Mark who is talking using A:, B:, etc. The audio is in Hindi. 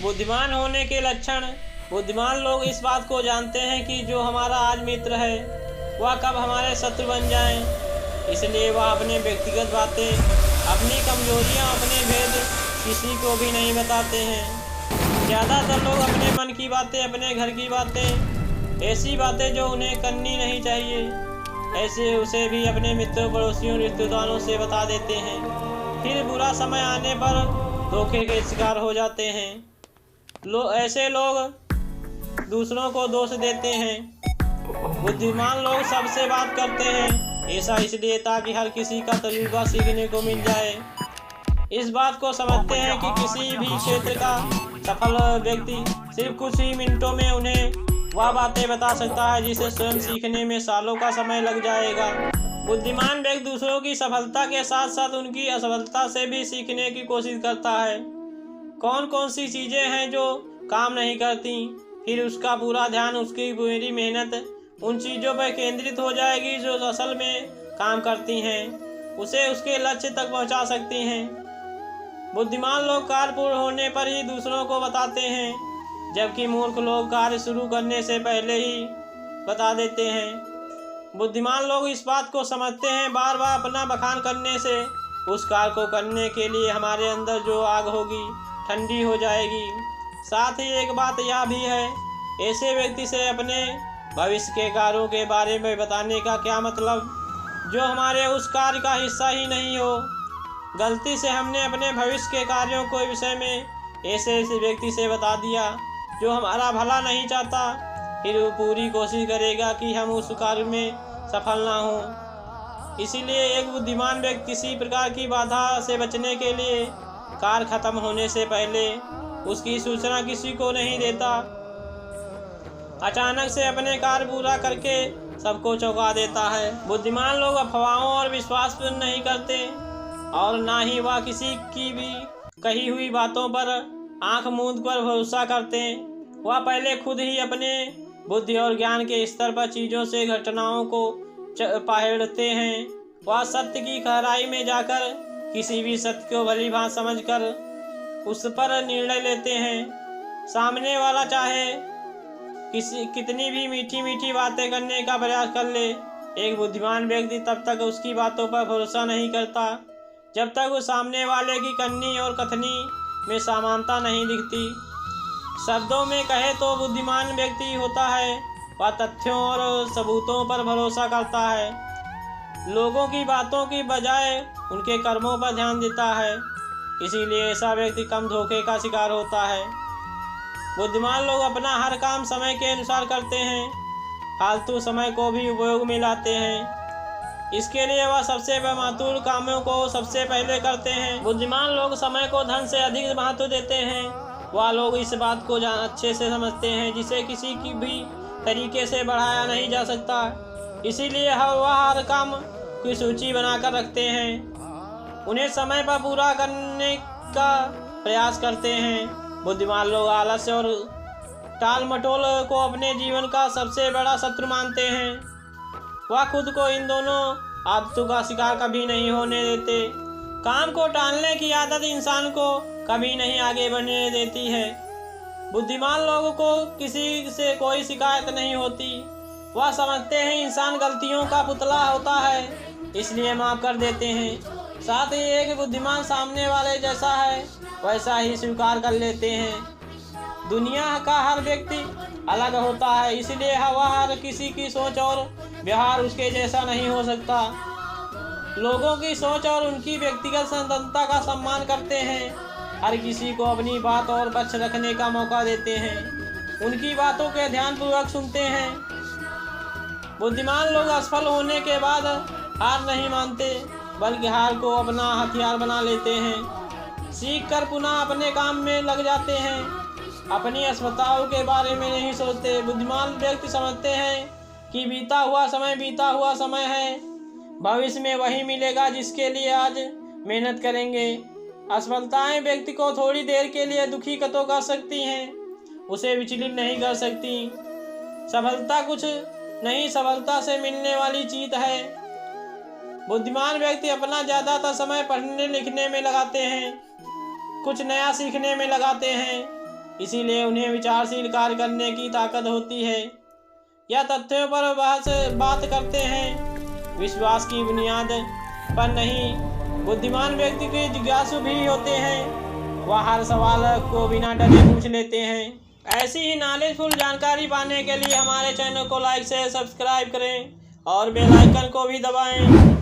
A: बुद्धिमान होने के लक्षण। बुद्धिमान लोग इस बात को जानते हैं कि जो हमारा आज मित्र है वह कब हमारे शत्रु बन जाए, इसलिए वह अपने व्यक्तिगत बातें, अपनी कमजोरियां, अपने भेद किसी को भी नहीं बताते हैं। ज़्यादातर लोग अपने मन की बातें, अपने घर की बातें, ऐसी बातें जो उन्हें करनी नहीं चाहिए, ऐसे उसे भी अपने मित्रों, पड़ोसियों, रिश्तेदारों से बता देते हैं। फिर बुरा समय आने पर धोखे के शिकार हो जाते हैं। ऐसे लोग दूसरों को दोष देते हैं। बुद्धिमान लोग सबसे बात करते हैं, ऐसा इसलिए ताकि हर किसी का तजुर्बा सीखने को मिल जाए। इस बात को समझते हैं कि किसी भी क्षेत्र का सफल व्यक्ति सिर्फ कुछ ही मिनटों में उन्हें वह बातें बता सकता है जिसे स्वयं सीखने में सालों का समय लग जाएगा। बुद्धिमान व्यक्ति दूसरों की सफलता के साथ साथ उनकी असफलता से भी सीखने की कोशिश करता है। कौन कौन सी चीज़ें हैं जो काम नहीं करती, फिर उसका पूरा ध्यान, उसकी पूरी मेहनत उन चीज़ों पर केंद्रित हो जाएगी जो असल में काम करती हैं, उसे उसके लक्ष्य तक पहुंचा सकती हैं। बुद्धिमान लोग कार्य पूर्ण होने पर ही दूसरों को बताते हैं, जबकि मूर्ख लोग कार्य शुरू करने से पहले ही बता देते हैं। बुद्धिमान लोग इस बात को समझते हैं, बार बार अपना बखान करने से उस कार्य को करने के लिए हमारे अंदर जो आग होगी ठंडी हो जाएगी। साथ ही एक बात यह भी है, ऐसे व्यक्ति से अपने भविष्य के कार्यों के बारे में बताने का क्या मतलब, जो हमारे उस कार्य का हिस्सा ही नहीं हो। गलती से हमने अपने भविष्य के कार्यों के विषय में ऐसे व्यक्ति से बता दिया जो हमारा भला नहीं चाहता, फिर वो पूरी कोशिश करेगा कि हम उस कार्य में सफल ना हो। इसीलिए एक बुद्धिमान व्यक्ति किसी प्रकार की बाधा से बचने के लिए कार्य खत्म होने से पहले उसकी सूचना किसी को नहीं देता। अचानक से अपने कार्य पूरा करके सबको चौंका देता है। बुद्धिमान लोग अफवाहों और विश्वास पर नहीं करते और ना ही वह किसी की भी कही हुई बातों पर आंख मूंद कर भरोसा करते। वह पहले खुद ही अपने बुद्धि और ज्ञान के स्तर पर चीज़ों से, घटनाओं को पहचानते हैं। वह सत्य की गहराई में जाकर किसी भी सत्य को भली भांति समझकर उस पर निर्णय लेते हैं। सामने वाला चाहे कितनी भी मीठी मीठी बातें करने का प्रयास कर ले, एक बुद्धिमान व्यक्ति तब तक उसकी बातों पर भरोसा नहीं करता जब तक उस सामने वाले की करनी और कथनी में समानता नहीं दिखती। शब्दों में कहे तो बुद्धिमान व्यक्ति होता है वह तथ्यों और सबूतों पर भरोसा करता है, लोगों की बातों की बजाय उनके कर्मों पर ध्यान देता है। इसीलिए ऐसा व्यक्ति कम धोखे का शिकार होता है। बुद्धिमान लोग अपना हर काम समय के अनुसार करते हैं, फालतू समय को भी उपयोग में लाते हैं। इसके लिए वह सबसे महत्वपूर्ण कामों को सबसे पहले करते हैं। बुद्धिमान लोग समय को धन से अधिक महत्व देते हैं। वह लोग इस बात को अच्छे से समझते हैं जिसे किसी की भी तरीके से बढ़ाया नहीं जा सकता, इसीलिए वह हर काम की सूची बनाकर रखते हैं, उन्हें समय पर पूरा करने का प्रयास करते हैं। बुद्धिमान लोग आलस्य और टाल मटोल को अपने जीवन का सबसे बड़ा शत्रु मानते हैं। वह खुद को इन दोनों आदतों का शिकार कभी नहीं होने देते। काम को टालने की आदत इंसान को कभी नहीं आगे बढ़ने देती है। बुद्धिमान लोगों को किसी से कोई शिकायत नहीं होती। वह समझते हैं इंसान गलतियों का पुतला होता है, इसलिए माफ कर देते हैं। साथ ही एक बुद्धिमान सामने वाले जैसा है वैसा ही स्वीकार कर लेते हैं। दुनिया का हर व्यक्ति अलग होता है, इसलिए वह हर किसी की सोच और व्यवहार उसके जैसा नहीं हो सकता। लोगों की सोच और उनकी व्यक्तिगत स्वतंत्रता का सम्मान करते हैं, हर किसी को अपनी बात और पक्ष रखने का मौका देते हैं, उनकी बातों के ध्यानपूर्वक सुनते हैं। बुद्धिमान लोग असफल होने के बाद हार नहीं मानते, बल्कि हार को अपना हथियार बना लेते हैं। सीख कर पुनः अपने काम में लग जाते हैं, अपनी असफलताओं के बारे में नहीं सोचते। बुद्धिमान व्यक्ति समझते हैं कि बीता हुआ समय है, भविष्य में वही मिलेगा जिसके लिए आज मेहनत करेंगे। असफलताएं व्यक्ति को थोड़ी देर के लिए दुखी तो कर सकती हैं, उसे विचलित नहीं कर सकती। सफलता कुछ नहीं, सफलता से मिलने वाली जीत है। बुद्धिमान व्यक्ति अपना ज़्यादातर समय पढ़ने लिखने में लगाते हैं, कुछ नया सीखने में लगाते हैं। इसीलिए उन्हें विचारशील कार्य करने की ताकत होती है। यह तथ्यों पर बात करते हैं, विश्वास की बुनियाद पर नहीं। बुद्धिमान व्यक्ति के जिज्ञासु भी होते हैं, वह हर सवाल को बिना डरे पूछ लेते हैं। ऐसी ही नॉलेजफुल जानकारी पाने के लिए हमारे चैनल को लाइक से सब्सक्राइब करें और बेल आइकन को भी दबाएं।